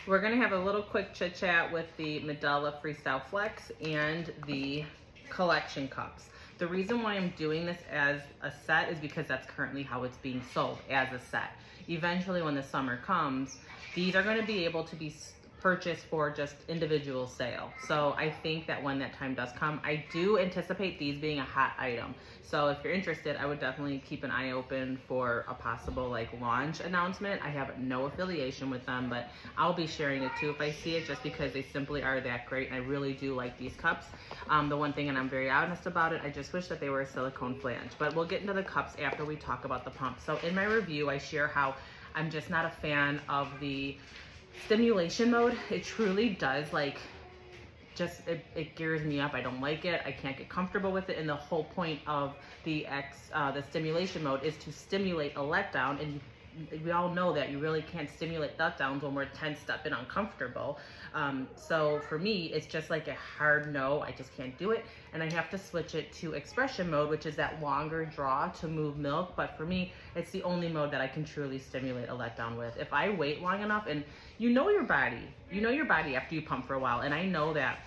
We're gonna have a little quick chit chat with the Medela Freestyle Flex and the collection cups. The reason why I'm doing this as a set is because that's currently how it's being sold, as a set. Eventually, when the summer comes, these are gonna be able to be purchased for just individual sale. So I think that when that time does come, I do anticipate these being a hot item. So if you're interested, I would definitely keep an eye open for a possible like launch announcement. I have no affiliation with them, but I'll be sharing it too if I see it, just because they simply are that great. And I really do like these cups. The one thing, and I'm very honest about it, I just wish that they were a silicone flange, but we'll get into the cups after we talk about the pump. So in my review, I share how I'm just not a fan of the stimulation mode. It truly does like it gears me up. I don't like it. I can't get comfortable with it. And the whole point of the stimulation mode is to stimulate a letdown, and we all know that you really can't stimulate letdowns when we're 10-step and uncomfortable. So for me, it's just like a hard no. I just can't do it. And I have to switch it to expression mode, which is that longer draw to move milk. But for me, it's the only mode that I can truly stimulate a letdown with. If I wait long enough, and you know your body after you pump for a while. And I know that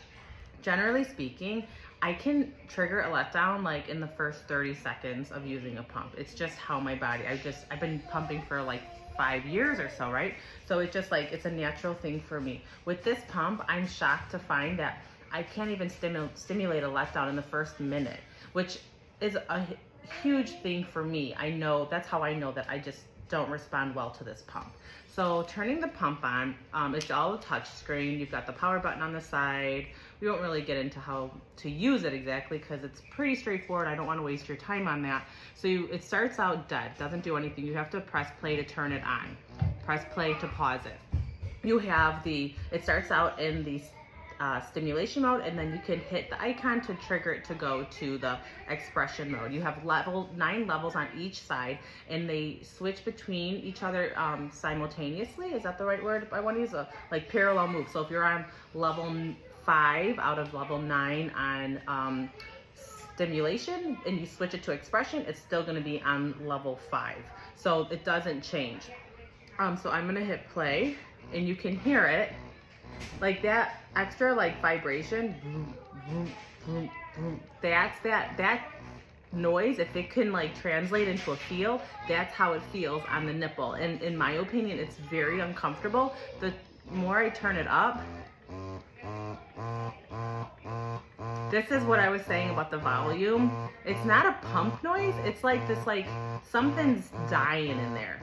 generally speaking, I can trigger a letdown like in the first 30 seconds of using a pump. It's just how my body, I've been pumping for like 5 years or so, right? So it's just like, it's a natural thing for me. With this pump, I'm shocked to find that I can't even stimulate a letdown in the first minute, which is a huge thing for me. I know, that's how I know that I just don't respond well to this pump. So turning the pump on, it's all a touch screen. You've got the power button on the side. We won't really get into how to use it exactly because it's pretty straightforward. I don't want to waste your time on that. So it starts out dead, doesn't do anything. You have to press play to turn it on, press play to pause it. You have it starts out in the stimulation mode, and then you can hit the icon to trigger it to go to the expression mode. You have 9 levels on each side, and they switch between each other simultaneously. Is that the right word? I want to use a like parallel move. So if you're on level 5 out of level 9 on stimulation and you switch it to expression, it's still going to be on level 5. So it doesn't change. So I'm going to hit play, and you can hear it. Like that extra like vibration, that's that noise. If it can like translate into a feel, that's how it feels on the nipple. And in my opinion, it's very uncomfortable. The more I turn it up, this is what I was saying about the volume. It's not a pump noise. It's like this, like something's dying in there,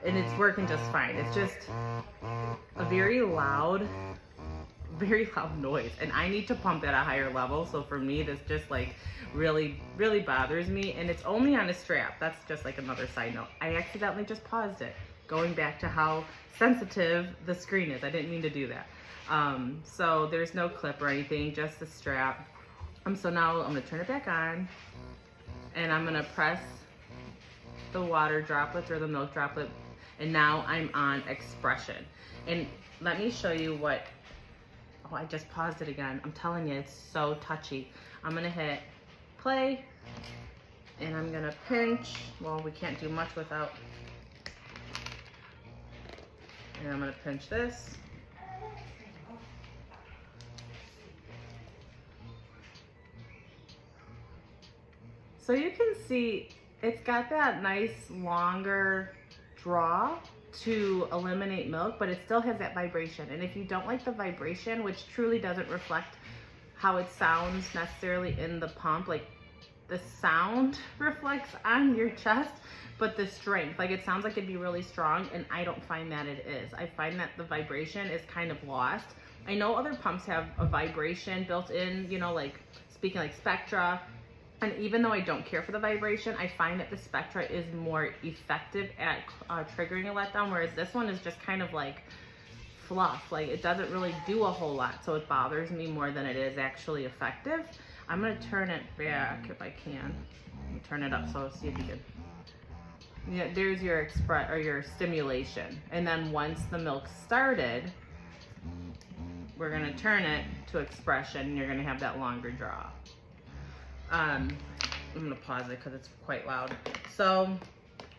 and it's working just fine. It's just a very loud noise, and I need to pump at a higher level. So for me, this just like really bothers me, and it's only on a strap. That's just like another side note. I accidentally just paused it, going back to how sensitive the screen is. I didn't mean to do that. So there's no clip or anything, just the strap. So now I'm gonna turn it back on, and I'm gonna press the water droplets or the milk droplet, and now I'm on expression. And let me show you what, oh, I just paused it again. I'm telling you, it's so touchy. I'm gonna hit play, and I'm gonna pinch. Well, we can't do much without, and I'm gonna pinch this. So you can see it's got that nice longer draw to eliminate milk, but it still has that vibration. And if you don't like the vibration, which truly doesn't reflect how it sounds necessarily in the pump, like the sound reflects on your chest, but the strength, like it sounds like it'd be really strong, and I don't find that it is. I find that the vibration is kind of lost. I know other pumps have a vibration built in, you know, like speaking like Spectra. And even though I don't care for the vibration, I find that the Spectra is more effective at triggering a letdown, whereas this one is just kind of like fluff. Like it doesn't really do a whole lot, so it bothers me more than it is actually effective. I'm gonna turn it back if I can. Turn it up so see if you can. Yeah, there's your your stimulation, and then once the milk started, we're gonna turn it to expression, and you're gonna have that longer draw. I'm gonna pause it because it's quite loud. So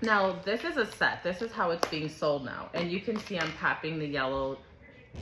now this is a set. This is how it's being sold now. And you can see I'm popping the yellow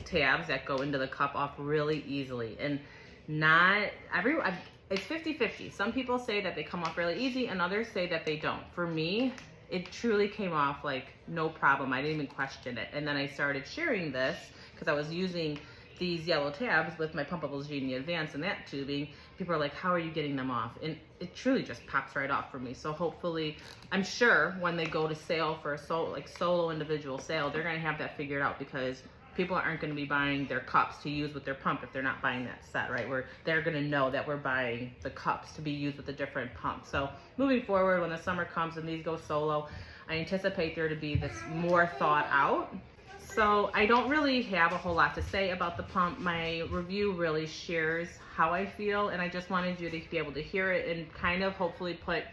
tabs that go into the cup off really easily, and not everyone, it's 50-50. Some people say that they come off really easy and others say that they don't. For me, it truly came off like no problem. I didn't even question it. And then I started sharing this because I was using these yellow tabs with my Pumpable Genie Advance and that tubing. People are like, how are you getting them off? And it truly just pops right off for me. So hopefully, I'm sure when they go to sale for a solo individual sale, they're gonna have that figured out, because people aren't going to be buying their cups to use with their pump if they're not buying that set, right? Where they're going to know that we're buying the cups to be used with a different pump. So moving forward, when the summer comes and these go solo, I anticipate there to be this more thought out. So I don't really have a whole lot to say about the pump. My review really shares how I feel, and I just wanted you to be able to hear it and kind of hopefully put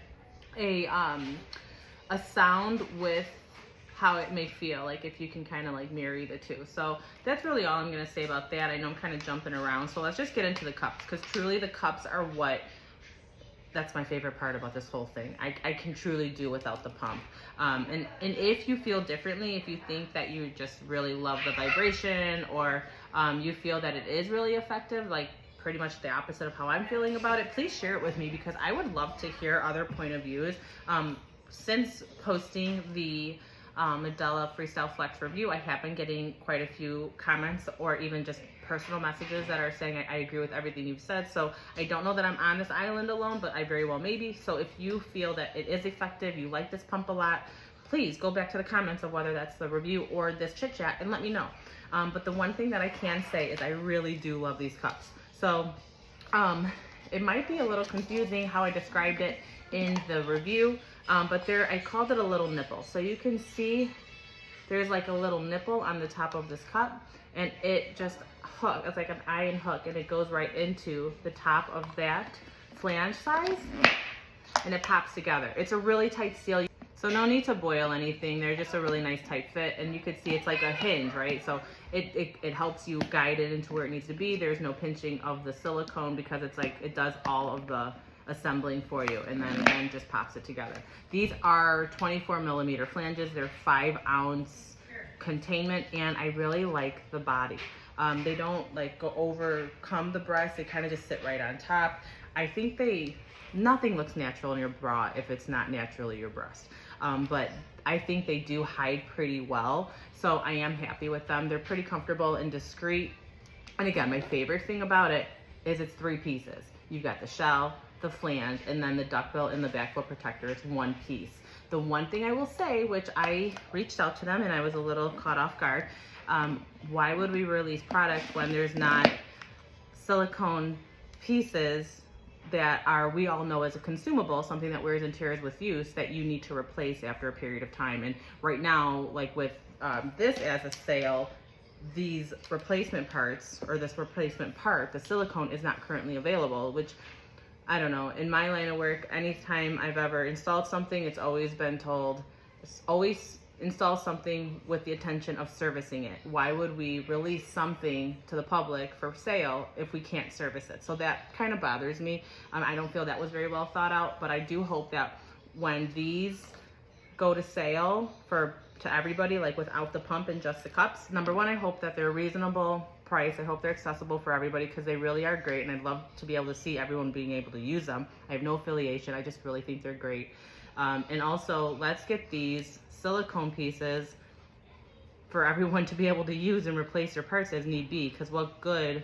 a sound with how it may feel, like if you can kind of like marry the two. So that's really all I'm going to say about that. I know I'm kind of jumping around, so let's just get into the cups, because truly the cups are that's my favorite part about this whole thing. I can truly do without the pump. And if you feel differently, if you think that you just really love the vibration, or you feel that it is really effective, like pretty much the opposite of how I'm feeling about it, please share it with me, because I would love to hear other point of views. Since posting the Medela Freestyle Flex review, I have been getting quite a few comments or even just personal messages that are saying I agree with everything you've said. So I don't know that I'm on this island alone, but I very well may be. So if you feel that it is effective, you like this pump a lot, please go back to the comments of whether that's the review or this chit chat and let me know. But the one thing that I can say is I really do love these cups. So it might be a little confusing how I described it in the review, but I called it a little nipple. So you can see there's like a little nipple on the top of this cup, and it just it's like an iron hook, and it goes right into the top of that flange size, and it pops together. It's a really tight seal, so no need to boil anything. They're just a really nice tight fit, and you could see it's like a hinge, right? So it helps you guide it into where it needs to be. There's no pinching of the silicone, because it's like it does all of the assembling for you, and then just pops it together. These are 24 millimeter flanges. They're 5-ounce containment, and I really like the body. They don't like go overcome the breast. They kind of just sit right on top. I think nothing looks natural in your bra if it's not naturally your breast. But I think they do hide pretty well. So I am happy with them. They're pretty comfortable and discreet. And again, my favorite thing about it is it's 3 pieces. You've got the shell, the flange, and then the duckbill and the backflow protector. It's 1 piece. The one thing I will say, which I reached out to them and I was a little caught off guard, why would we release products when there's not silicone pieces that we all know as a consumable, something that wears and tears with use, that you need to replace after a period of time? And right now, like with this as a sale, these replacement parts, or this replacement part, the silicone, is not currently available, which, I don't know, in my line of work, anytime I've ever installed something, it's always been told, always install something with the intention of servicing it. Why would we release something to the public for sale if we can't service it? So that kind of bothers me. I don't feel that was very well thought out, but I do hope that when these go to sale to everybody, like without the pump and just the cups, number one, I hope that they're reasonable price. I hope they're accessible for everybody, because they really are great, and I'd love to be able to see everyone being able to use them. I have no affiliation. I just really think they're great. And also, let's get these silicone pieces for everyone to be able to use and replace their parts as need be, because what good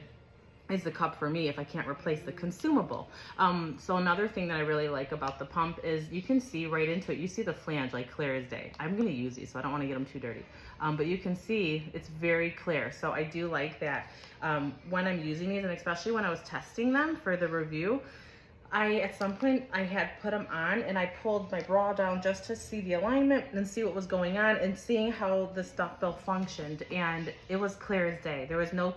is the cup for me if I can't replace the consumable? So another thing that I really like about the pump is you can see right into it. You see the flange like clear as day. I'm going to use these, so I don't want to get them too dirty. But you can see it's very clear. So I do like that when I'm using these, and especially when I was testing them for the review, at some point I had put them on and I pulled my bra down just to see the alignment and see what was going on, and seeing how the duckbill functioned, and it was clear as day. There was no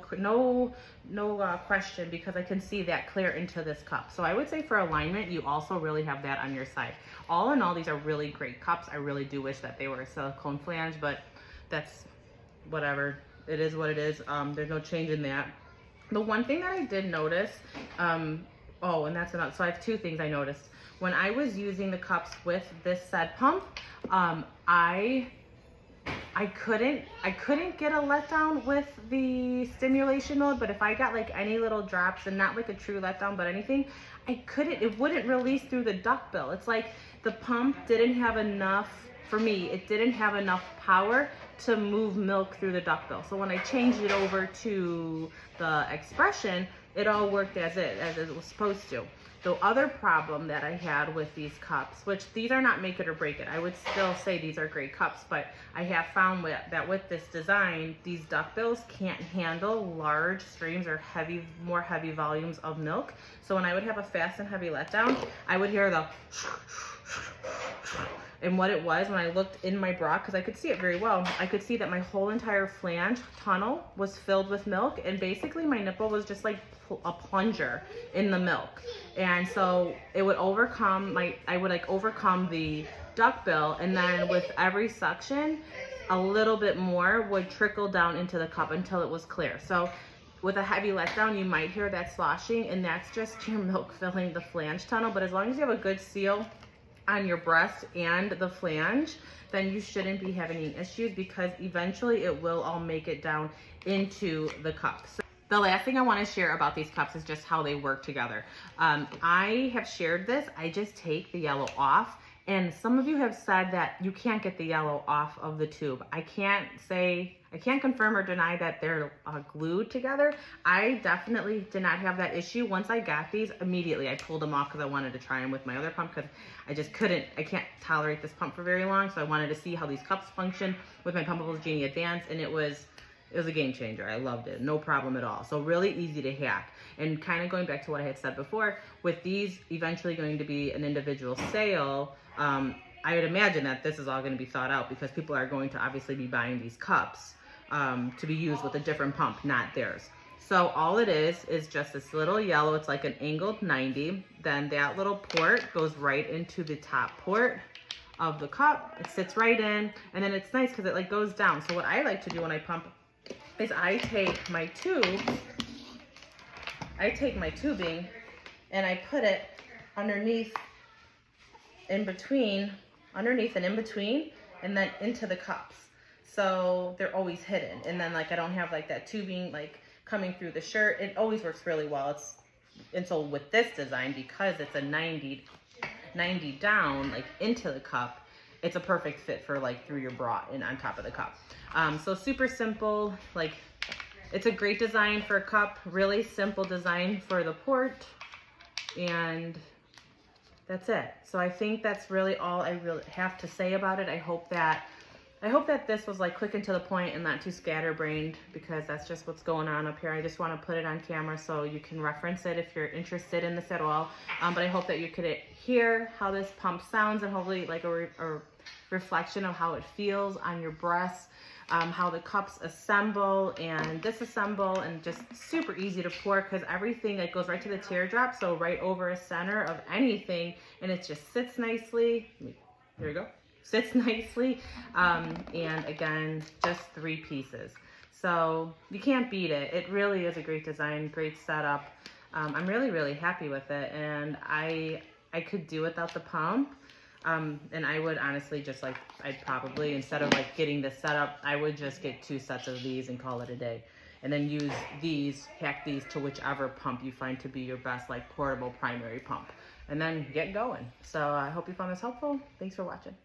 question, because I can see that clear into this cup. So I would say for alignment, you also really have that on your side. All in all, these are really great cups. I really do wish that they were a silicone flange, but that's whatever. It is what it is. There's no change in that. The one thing that I did notice, oh, and that's another, so I have 2 things I noticed. When I was using the cups with this said pump, I I couldn't get a letdown with the stimulation mode, but if I got like any little drops, and not like a true letdown, but anything, it wouldn't release through the duckbill. It's like the pump didn't have enough, for me, it didn't have enough power to move milk through the duckbill. So when I changed it over to the Expression, it all worked as it was supposed to. The other problem that I had with these cups, which these are not make it or break it, I would still say these are great cups, but I have found that with this design, these duckbills can't handle large streams or more heavy volumes of milk. So when I would have a fast and heavy letdown, I would hear the and what it was, when I looked in my bra, because I could see it very well, I could see that my whole entire flange tunnel was filled with milk, and basically my nipple was just like a plunger in the milk. And so it would overcome I would like overcome the duckbill, and then with every suction, a little bit more would trickle down into the cup until it was clear. So with a heavy letdown, you might hear that sloshing, and that's just your milk filling the flange tunnel. But as long as you have a good seal on your breast and the flange, then you shouldn't be having any issues, because eventually it will all make it down into the cups. The last thing I want to share about these cups is just how they work together. I have shared this. I just take the yellow off, and some of you have said that you can't get the yellow off of the tube. I can't confirm or deny that they're glued together. I definitely did not have that issue. Once I got these, immediately I pulled them off because I wanted to try them with my other pump, because I can't tolerate this pump for very long. So I wanted to see how these cups function with my Pumpables Genie Advance, and it was a game changer. I loved it, no problem at all. So really easy to hack. And kind of going back to what I had said before, with these eventually going to be an individual sale, I would imagine that this is all going to be thought out, because people are going to obviously be buying these cups to be used with a different pump, not theirs. So all it is just this little yellow, it's like an angled 90. Then that little port goes right into the top port of the cup. It sits right in, and then it's nice because it like goes down. So what I like to do when I pump is I take my tubing and I put it underneath and in between, and then into the cups. So they're always hidden. And then like I don't have like that tubing like coming through the shirt. It always works really well. And so with this design, because it's a 90 down like into the cup, it's a perfect fit for like through your bra and on top of the cup. So super simple, like it's a great design for a cup, really simple design for the port, and that's it. So I think that's really all I really have to say about it. I hope that this was like quick and to the point and not too scatterbrained, because that's just what's going on up here. I just want to put it on camera so you can reference it if you're interested in this at all. But I hope that you could hear how this pump sounds, and hopefully like a reflection of how it feels on your breasts, how the cups assemble and disassemble, and just super easy to pour, because everything that goes right to the teardrop, so right over a center of anything, and it just sits nicely. There you go. Sits nicely, and again, just 3 pieces. So you can't beat it. It really is a great design, great setup. I'm really, really happy with it, and I could do without the pump. And I would honestly just like, I'd probably, instead of like getting this setup, I would just get 2 sets of these and call it a day. And then use these, hack these to whichever pump you find to be your best like portable primary pump. And then get going. So I hope you found this helpful. Thanks for watching.